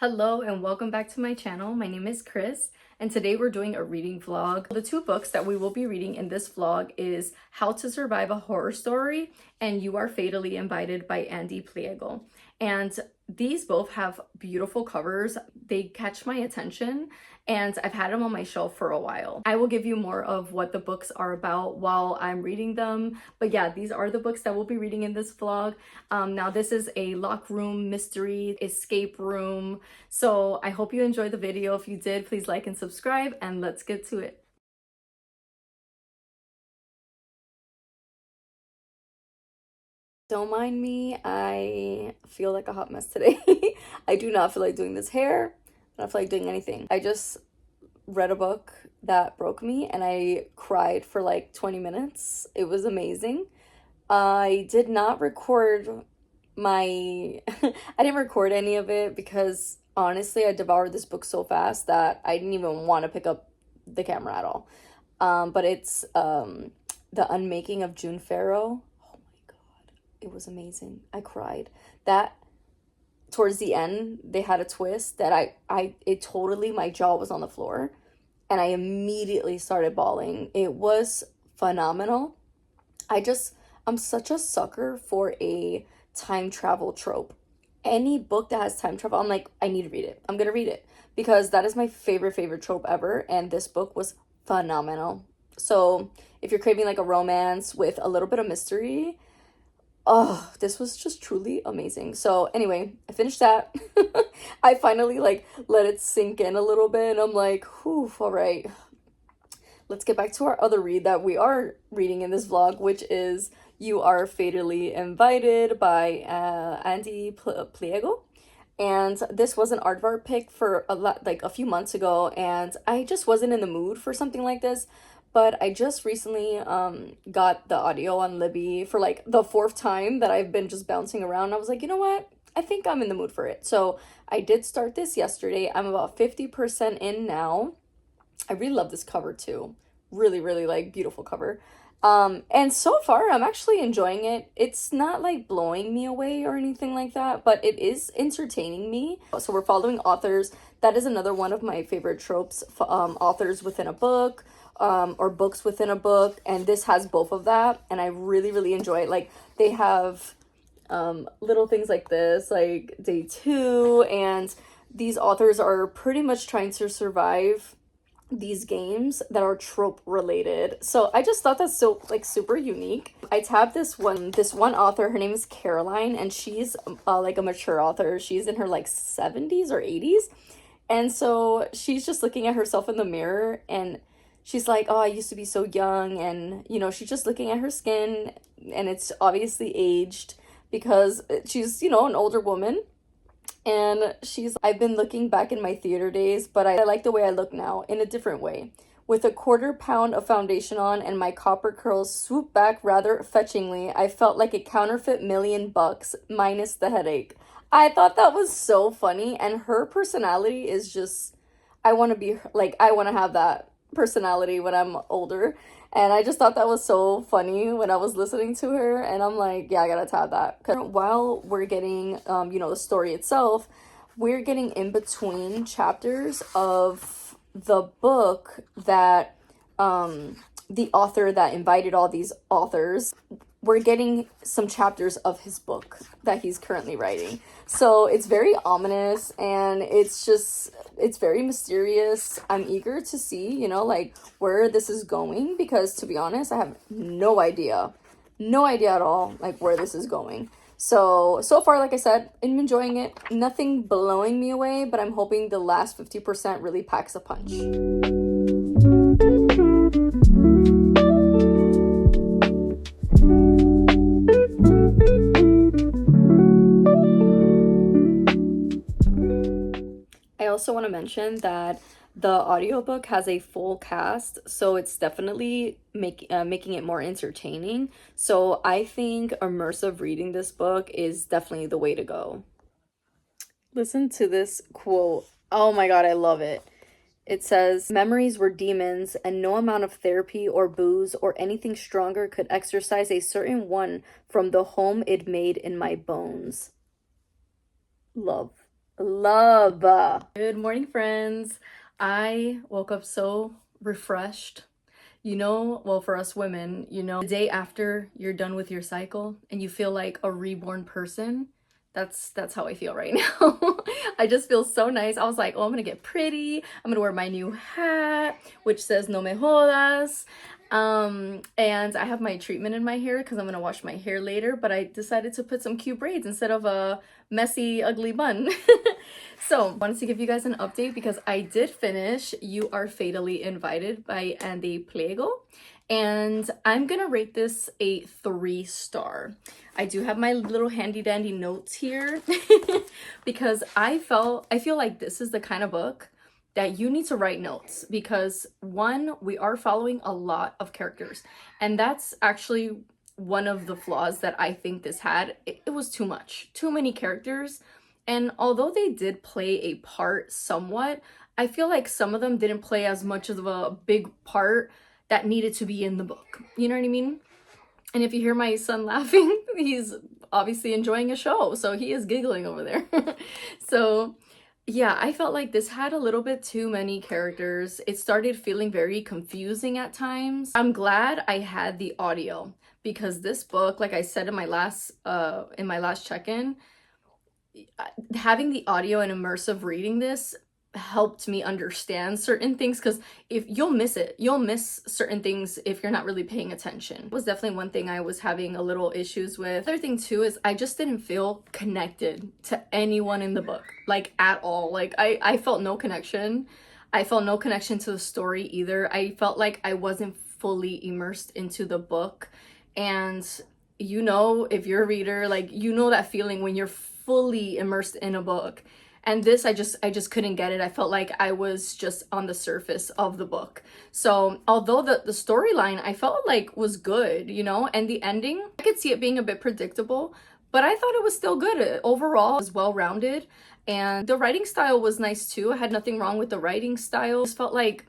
Hello and welcome back to my channel. My name is Chris and today we're doing a reading vlog. The two books that we will be reading in this vlog is How to Survive a Horror Story and You Are Fatally Invited by Andy Pliego. And these both have beautiful covers. They catch my attention and I've had them on my shelf for a while. I will give you more of what the books are about while I'm reading them. But yeah, these are the books that we'll be reading in this vlog. Now this is a lock room mystery escape room. So I hope you enjoyed the video. If you did, please like and subscribe and let's get to it. Don't mind me, I feel like a hot mess today. I do not feel like doing this hair. I don't feel like doing anything. I just read a book that broke me and I cried for like 20 minutes. It was amazing. I did not record my I didn't record any of it because honestly I devoured this book so fast that I didn't even want to pick up the camera at all. But it's The Unmaking of June Farrow. Oh my god, it was amazing. I cried. That towards the end they had a twist that it totally, my jaw was on the floor and I immediately started bawling. It was phenomenal. I'm such a sucker for a time travel trope. Any book that has time travel, I'm like, I need to read it. I'm gonna read it because that is my favorite trope ever, and this book was phenomenal. So if you're craving like a romance with a little bit of mystery, oh, this was just truly amazing. So anyway, I finished that. I finally like let it sink in a little bit, and I'm like, whew, all right. Let's get back to our other read that we are reading in this vlog, which is You Are Fatally Invited by Andy Pliego. And this was an aardvark pick for a few months ago, and I just wasn't in the mood for something like this. But I just recently got the audio on Libby for like the fourth time that I've been just bouncing around. I was like, you know what? I think I'm in the mood for it. So I did start this yesterday. I'm about 50% in now. I really love this cover too. Really like beautiful cover. And so far I'm actually enjoying it. It's not like blowing me away or anything like that, but it is entertaining me. So we're following authors. That is another one of my favorite tropes, authors within a book, or books within a book, and this has both of that, and I really enjoy it. Like they have little things like this, like day 2, and these authors are pretty much trying to survive these games that are trope related. So I just thought that's so like super unique. I tabbed this one author. Her name is Caroline, and she's like a mature author. She's in her like 70s or 80s, and so she's just looking at herself in the mirror and she's like, oh, I used to be so young. And you know, she's just looking at her skin and it's obviously aged because she's, you know, an older woman. And I've been looking back in my theater days, but I like the way I look now in a different way. With a quarter-pound of foundation on and my copper curls swooped back rather fetchingly, I felt like a counterfeit $1,000,000 minus the headache. I thought that was so funny, and her personality is just, I want to be like, I want to have that personality when I'm older. And I just thought that was so funny when I was listening to her, and I'm like, yeah, I gotta tab that. Cause while we're getting, you know, the story itself, we're getting in between chapters of the book that, the author that invited all these authors, we're getting some chapters of his book that he's currently writing. So it's very ominous and it's very mysterious. I'm eager to see, you know, like where this is going, because to be honest, I have no idea at all, like where this is going. So far, like I said, I'm enjoying it. Nothing blowing me away, but I'm hoping the last 50% really packs a punch. I also want to mention that the audiobook has a full cast, so it's definitely making it more entertaining. So I think immersive reading this book is definitely the way to go. Listen to this quote. Oh my god, I love it. It says, memories were demons, and no amount of therapy or booze or anything stronger could exorcise a certain one from the home it made in my bones. Love. love. Good morning, friends. I woke up so refreshed. Well, for us women, the day after you're done with your cycle and you feel like a reborn person, that's how I feel right now. I just feel so nice. I was like, oh, I'm gonna get pretty. I'm gonna wear my new hat, which says no me jodas. And I have my treatment in my hair because I'm gonna wash my hair later, but I decided to put some cute braids instead of a messy, ugly bun. So, wanted to give you guys an update because I did finish You Are Fatally Invited by Andy Pliego, and I'm gonna rate this a 3-star. I do have my little handy dandy notes here because I feel like this is the kind of book that you need to write notes because one, we are following a lot of characters, and that's actually one of the flaws that I think this had. It was too much, too many characters. And although they did play a part somewhat, I feel like some of them didn't play as much of a big part that needed to be in the book. You know what I mean? And if you hear my son laughing, he's obviously enjoying a show, so he is giggling over there. So yeah, I felt like this had a little bit too many characters. It started feeling very confusing at times. I'm glad I had the audio because this book, like I said in my last check-in, having the audio and immersive reading this helped me understand certain things, because if you'll miss certain things if you're not really paying attention. It was definitely one thing I was having a little issues with. Other thing too is I just didn't feel connected to anyone in the book, like at all. Like I felt no connection. I felt no connection to the story either. I felt like I wasn't fully immersed into the book. And if you're a reader, like that feeling when you're fully immersed in a book. And this, I just couldn't get it. I felt like I was just on the surface of the book. So although the storyline I felt like was good, and the ending, I could see it being a bit predictable, but I thought it was still good. Overall, it was well-rounded, and the writing style was nice too. I had nothing wrong with the writing style. It just felt like,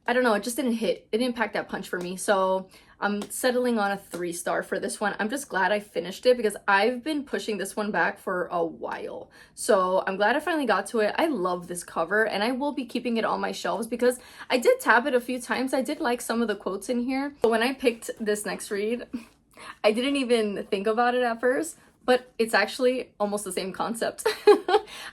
I don't know, it just didn't hit. It didn't pack that punch for me. So I'm settling on a 3-star for this one. I'm just glad I finished it because I've been pushing this one back for a while. So I'm glad I finally got to it. I love this cover and I will be keeping it on my shelves because I did tab it a few times. I did like some of the quotes in here. But when I picked this next read, I didn't even think about it at first, but it's actually almost the same concept.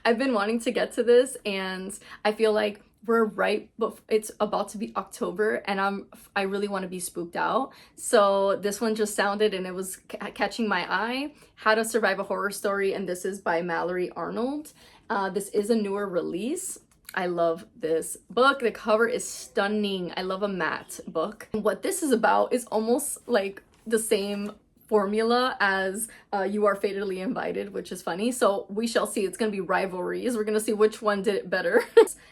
I've been wanting to get to this and I feel like we're right, but it's about to be October and I really want to be spooked out. So this one just sounded and it was catching my eye. How to Survive a Horror Story, and this is by Mallory Arnold. This is a newer release. I love this book. The cover is stunning. I love a matte book. What this is about is almost like the same formula as You Are Fatally Invited, which is funny. So we shall see. It's going to be rivalries. We're going to see which one did it better.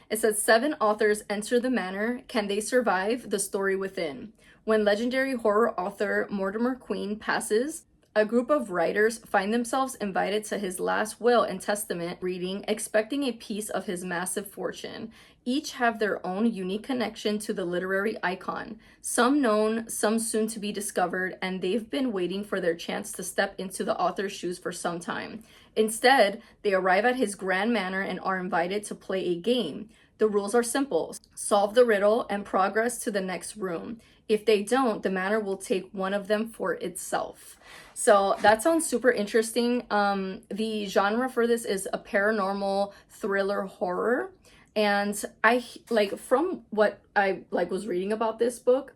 It says 7 authors enter the manor. Can they survive the story within? When legendary horror author Mortimer Queen passes, a group of writers find themselves invited to his last will and testament reading, expecting a piece of his massive fortune. Each have their own unique connection to the literary icon, some known, some soon to be discovered, and they've been waiting for their chance to step into the author's shoes for some time. Instead, they arrive at his grand manor and are invited to play a game. The rules are simple: solve the riddle and progress to the next room. If they don't, the manor will take one of them for itself. So that sounds super interesting. The genre for this is a paranormal thriller horror. And I from what I was reading about this book,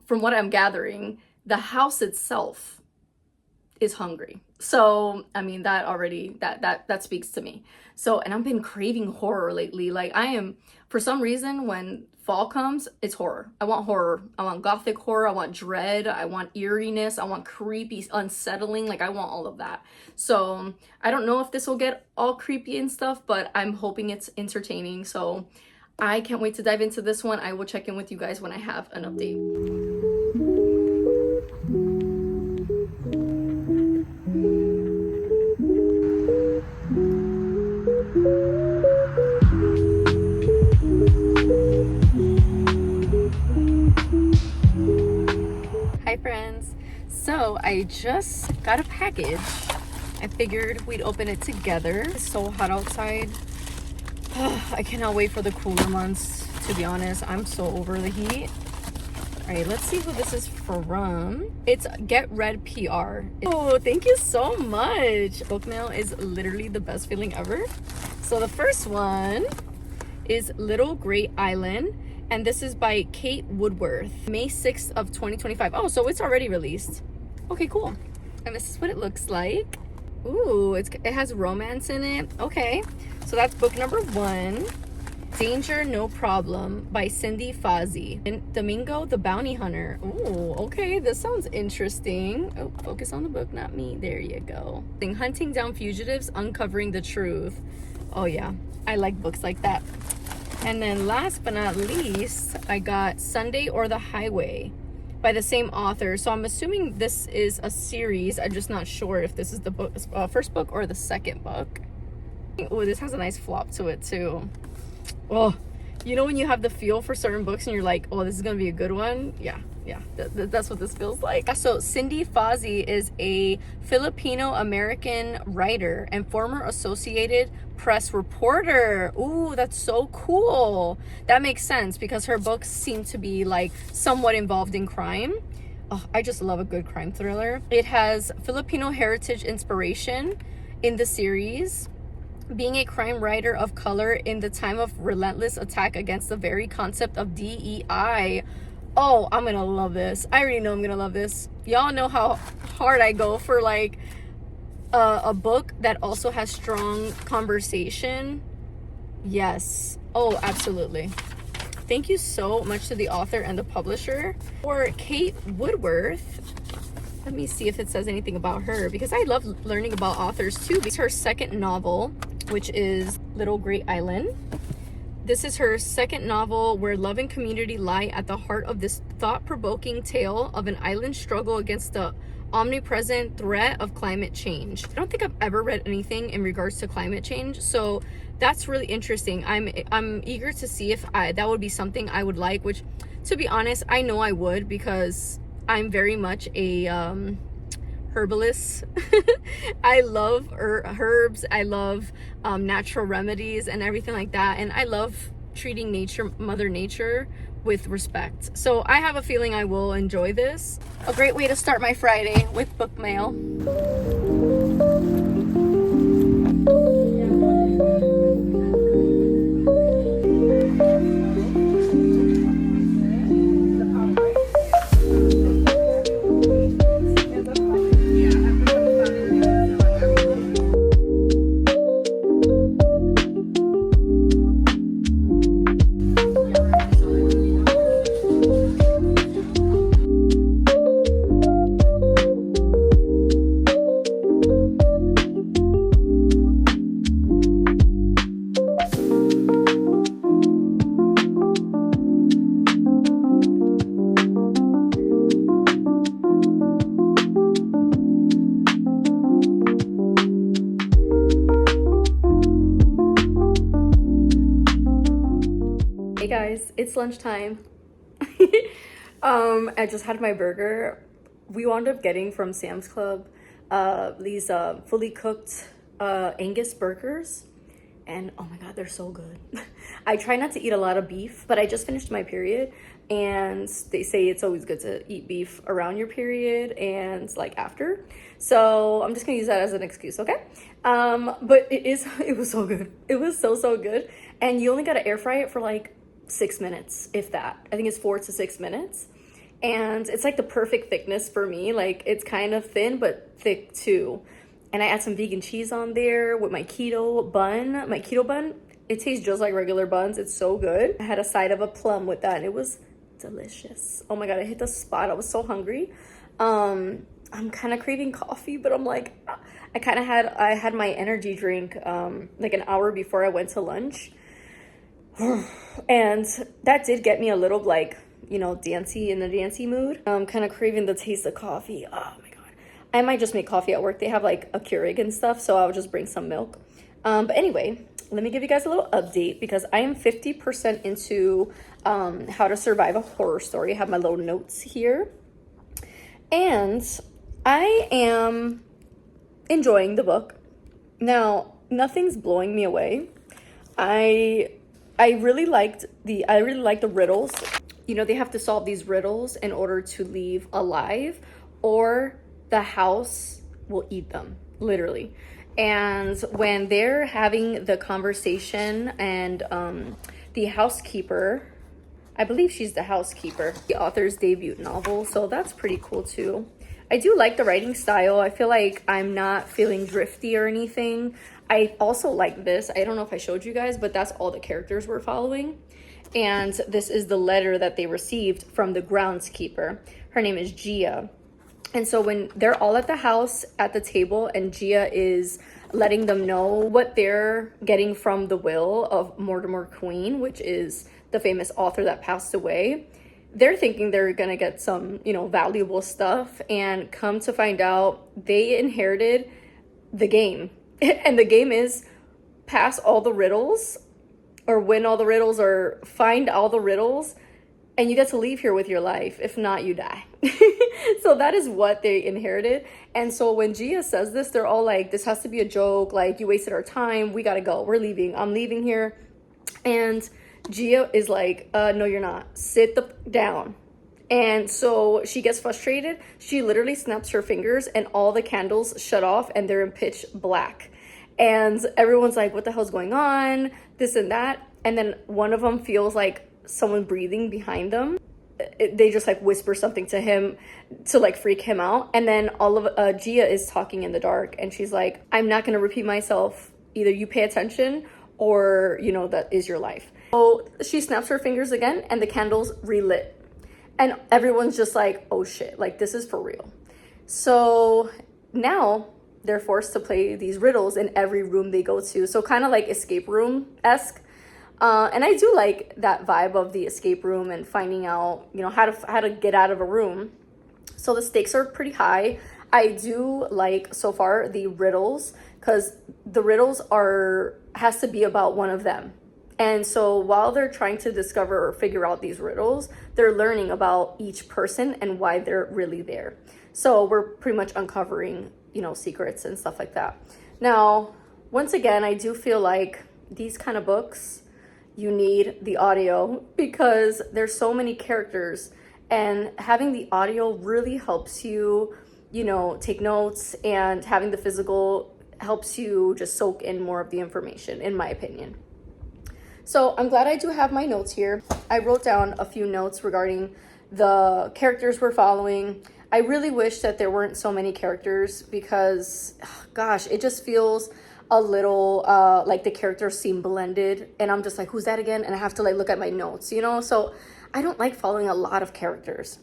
from what I'm gathering, the house itself is hungry. So I mean, that already that speaks to me. So, and I've been craving horror lately. Like I am, for some reason, when fall comes, it's horror. I want horror. I want gothic horror. I want dread. I want eeriness. I want creepy, unsettling. Like I want all of that. So I don't know if this will get all creepy and stuff, but I'm hoping it's entertaining. So I can't wait to dive into this one. I will check in with you guys when I have an update. Hi friends. So I just got a package I figured we'd open it together. It's so hot outside. I cannot wait for the cooler months, to be honest. I'm so over the heat. All right, let's see who this is from. It's Get Red PR. Oh, thank you so much. Book mail is literally the best feeling ever. So the first one is Little Great Island, and this is by Kate Woodworth, May 6th of 2025. Oh, so it's already released. Okay, cool. And this is what it looks like. Ooh, it has romance in it. Okay, so that's book number 1. Danger No Problem by Cindy Fazzi. And Domingo the Bounty Hunter. Ooh, okay, this sounds interesting. Oh, focus on the book, not me. There you go. Hunting Down Fugitives, Uncovering the Truth. Oh yeah, I like books like that. And then last but not least, I got Sunday or the Highway by the same author. So I'm assuming this is a series. I'm just not sure if this is the book, first book or the second book. Oh, this has a nice flop to it too. Oh, you know when you have the feel for certain books and you're like, oh, this is gonna be a good one? Yeah, that's what this feels like. So Cindy Fazzi is a Filipino-American writer and former Associated Press reporter. Ooh, that's so cool. That makes sense because her books seem to be like somewhat involved in crime. Oh, I just love a good crime thriller. It has Filipino heritage inspiration in the series. Being a crime writer of color in the time of relentless attack against the very concept of DEI. Oh, I'm gonna love this. I already know I'm gonna love this. Y'all know how hard I go for like a book that also has strong conversation. Yes. Oh, absolutely. Thank you so much to the author and the publisher. For Kate Woodworth, let me see if it says anything about her because I love learning about authors too. It's her second novel, which is Little Great Island. This is her second novel where love and community lie at the heart of this thought-provoking tale of an island struggle against the omnipresent threat of climate change. I don't think I've ever read anything in regards to climate change, so that's really interesting. I'm eager to see if that would be something I would like, which to be honest, I know I would because I'm very much a herbalist. I love herbs. I love natural remedies and everything like that. And I love treating Mother Nature with respect. So I have a feeling I will enjoy this. A great way to start my Friday with book mail. Hey guys, it's lunchtime. I just had my burger. We wound up getting from Sam's Club these fully cooked Angus burgers, and oh my god, they're so good. I try not to eat a lot of beef, but I just finished my period, and they say it's always good to eat beef around your period and like after. So I'm just gonna use that as an excuse, okay? But it was so good. It was so good, and you only gotta air fry it for like 6 minutes, if that. I think it's 4 to 6 minutes, and it's like the perfect thickness for me. Like it's kind of thin but thick too. And I add some vegan cheese on there with my keto bun. My keto bun, it tastes just like regular buns. It's so good. I had a side of a plum with that and it was delicious. Oh my god, I hit the spot. I was so hungry. I'm kind of craving coffee, but I'm like, I had my energy drink like an hour before I went to lunch. And that did get me a little like, you know, in the dancey mood. I'm kind of craving the taste of coffee. Oh my god, I might just make coffee at work. They have like a Keurig and stuff, so I'll just bring some milk. But anyway, let me give you guys a little update because I am 50% into How to Survive a Horror Story. I have my little notes here, and I am enjoying the book. Now, nothing's blowing me away. I I really liked the riddles. You know, they have to solve these riddles in order to leave alive, or the house will eat them, literally. And when they're having the conversation, and the housekeeper, I believe she's the housekeeper, the author's debut novel, so that's pretty cool too. I do like the writing style. I feel like I'm not feeling drifty or anything. I also like this. I don't know if I showed you guys, but that's all the characters we're following. And this is the letter that they received from the groundskeeper. Her name is Gia. And so when they're all at the house at the table, and Gia is letting them know what they're getting from the will of Mortimer Queen, which is the famous author that passed away, they're thinking they're gonna get some, you know, valuable stuff, and come to find out they inherited the game. And the game is pass all the riddles, or win all the riddles, or find all the riddles, and you get to leave here with your life. If not, you die. So that is what they inherited. And so when Gia says this, they're all like, this has to be a joke. Like, you wasted our time. We gotta go. We're leaving. I'm leaving here. And Gia is like, no, you're not. Sit down. And so she gets frustrated. She literally snaps her fingers, and all the candles shut off, and they're in pitch black. And everyone's like, what the hell's going on? This and that. And then one of them feels like someone breathing behind them. They just like whisper something to him to like freak him out. And then all of Gia is talking in the dark, and she's like, I'm not going to repeat myself. Either you pay attention, or, you know, that is your life. So she snaps her fingers again, and the candles relit. And everyone's just like, oh shit, like this is for real. So now they're forced to play these riddles in every room they go to. So kind of like escape room-esque. And I do like that vibe of the escape room, and finding out, you know, how to get out of a room. So the stakes are pretty high. I do like, so far, the riddles, because the riddles has to be about one of them. And so while they're trying to discover or figure out these riddles, they're learning about each person and why they're really there. So we're pretty much uncovering, you know, secrets and stuff like that. Now, once again, I do feel like these kind of books, you need the audio, because there's so many characters, and having the audio really helps you, you know, take notes, and having the physical helps you just soak in more of the information, in my opinion. So I'm glad I do have my notes here. I wrote down a few notes regarding the characters we're following. I really wish that there weren't so many characters, because, gosh, it just feels a little like the characters seem blended, and I'm just like, who's that again? And I have to like look at my notes, you know? So I don't like following a lot of characters.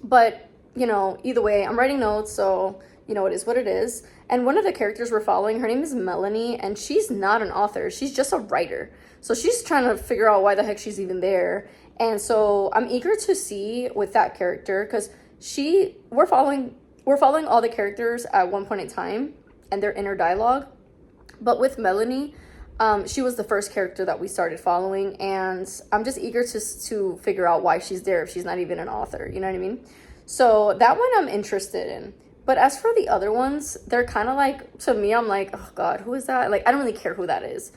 But, you know, either way, I'm writing notes, so, you know, it is what it is. And one of the characters we're following, her name is Melanie, and she's not an author. She's just a writer. So she's trying to figure out why the heck she's even there. And so I'm eager to see with that character, because we're following all the characters at one point in time, and their inner dialogue. But with Melanie, she was the first character that we started following, and I'm just eager to figure out why she's there if she's not even an author, you know what I mean? So that one I'm interested in. But as for the other ones, they're kind of like, to me, I'm like, oh God, who is that? Like, I don't really care who that is.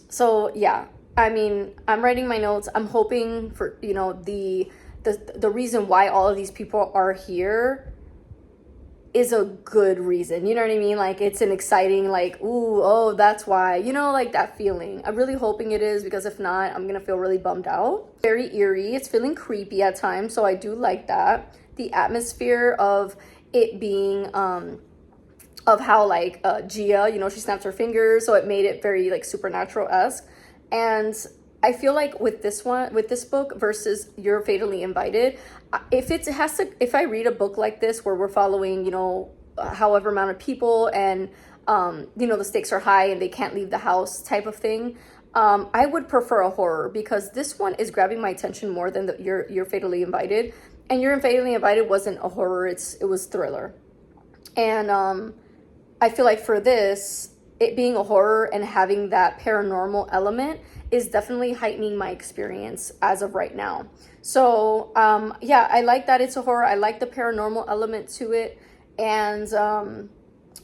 So yeah, I mean, I'm writing my notes. I'm hoping for, you know, the reason why all of these people are here is a good reason, you know what I mean? Like, it's an exciting, like, ooh, oh, that's why, you know, like that feeling. I'm really hoping it is, because if not, I'm gonna feel really bummed out. Very eerie. It's feeling creepy at times, so I do like that. The atmosphere of it being of how like Gia, you know, she snaps her fingers, so it made it very like supernatural-esque. And I feel like with this book versus You're Fatally Invited, if I read a book like this where we're following, you know, however amount of people, and you know, the stakes are high and they can't leave the house type of thing, I would prefer a horror, because this one is grabbing my attention more than You're Fatally Invited. And You're Fatally Invited wasn't a horror, it was thriller. And I feel like for this, it being a horror and having that paranormal element is definitely heightening my experience as of right now. So yeah, I like that it's a horror. I like the paranormal element to it. And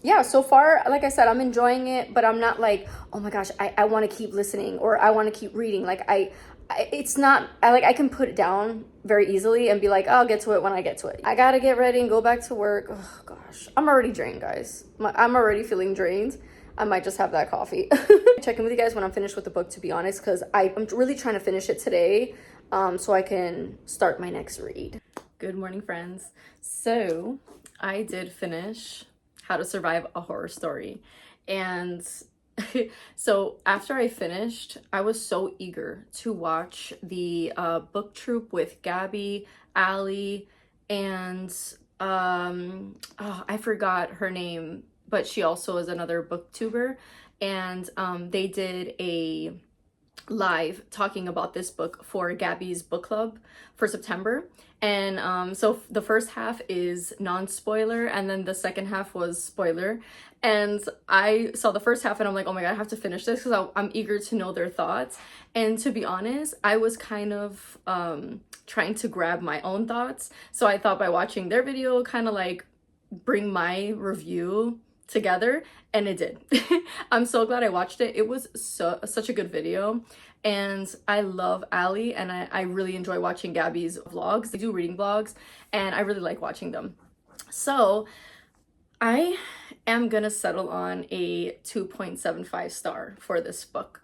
yeah, so far, like I said, I'm enjoying it, but I'm not like, oh my gosh, I want to keep listening or I want to keep reading. Like it's not, I can put it down very easily and be like, I'll get to it when I get to it. I gotta get ready and go back to work. Oh gosh, I'm already drained, guys. I'm already feeling drained. I might just have that coffee. Check in with you guys when I'm finished with the book, to be honest, because I'm really trying to finish it today, so I can start my next read. Good morning, friends. So I did finish How to Survive a Horror Story, and so after I finished, I was so eager to watch the book troupe with Gabby, Allie, and oh, I forgot her name, but she also is another booktuber, and they did a live talking about this book for Gabby's book club for September. And so the first half is non-spoiler, and then the second half was spoiler. And I saw the first half and I'm like, oh my god, I have to finish this because I'm eager to know their thoughts. And to be honest, I was kind of trying to grab my own thoughts. So I thought by watching their video, kind of like bring my review together, and it did. I'm so glad I watched it. It was such a good video, and I love Allie, and I really enjoy watching Gabby's vlogs. They do reading vlogs, and I really like watching them. So I am gonna settle on a 2.75 star for this book.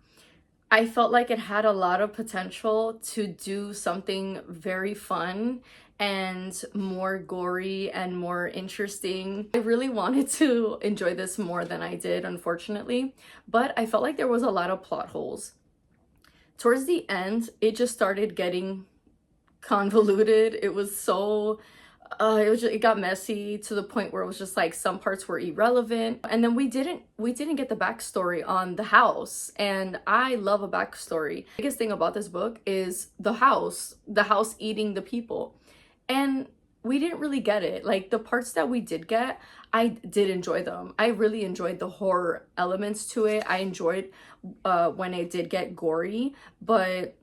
I felt like it had a lot of potential to do something very fun and more gory and more interesting. I really wanted to enjoy this more than I did, unfortunately, but I felt like there was a lot of plot holes. Towards the end, it just started getting convoluted. It was so it got messy to the point where it was just like some parts were irrelevant, and then we didn't get the backstory on the house, and I love a backstory. The biggest thing about this book is the house eating the people, and we didn't really get it. Like the parts that we did get, I did enjoy them. I really enjoyed the horror elements to it. I enjoyed when it did get gory, but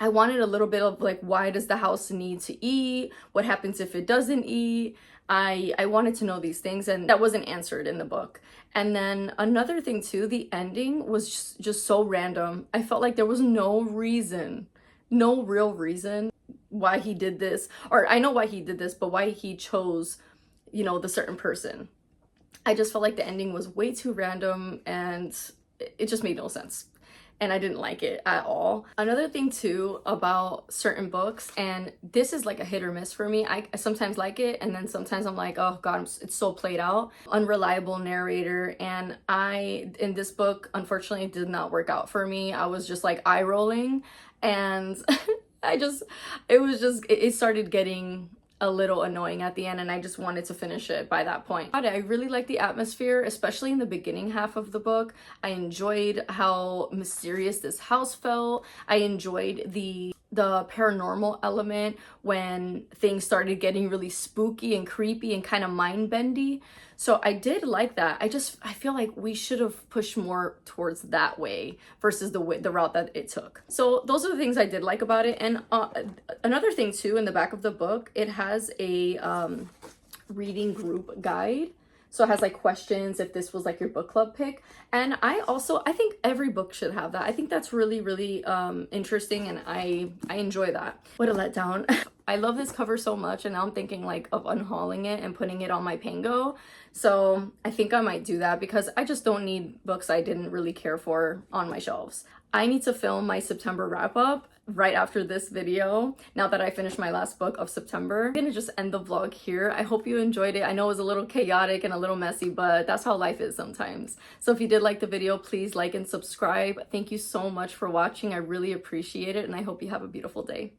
I wanted a little bit of like, why does the house need to eat? What happens if it doesn't eat? I wanted to know these things, and that wasn't answered in the book. And then another thing too, the ending was just so random. I felt like there was no reason, no real reason why he did this. Or I know why he did this, but why he chose, you know, the certain person. I just felt like the ending was way too random, and it just made no sense. And I didn't like it at all. Another thing too about certain books, and this is like a hit or miss for me, I sometimes like it, and then sometimes I'm like, oh god, it's so played out. Unreliable narrator, and in this book, unfortunately, did not work out for me. I was just like eye rolling, and it started getting a little annoying at the end, and I just wanted to finish it by that point. But I really like the atmosphere, especially in the beginning half of the book. I enjoyed how mysterious this house felt. I enjoyed the paranormal element when things started getting really spooky and creepy and kind of mind-bendy. So I did like that. I feel like we should have pushed more towards that way versus the route that it took. So those are the things I did like about it. And another thing too, in the back of the book, it has a reading group guide. So it has like questions if this was like your book club pick. And I think every book should have that. I think that's really, really interesting, and I enjoy that. What a letdown. I love this cover so much, and now I'm thinking like of unhauling it and putting it on my Pango. So I think I might do that because I just don't need books I didn't really care for on my shelves. I need to film my September wrap up right after this video, now that I finished my last book of September. I'm gonna just end the vlog here. I hope you enjoyed it. I know it was a little chaotic and a little messy, but that's how life is sometimes. So if you did like the video, please like and subscribe. Thank you so much for watching. I really appreciate it, and I hope you have a beautiful day.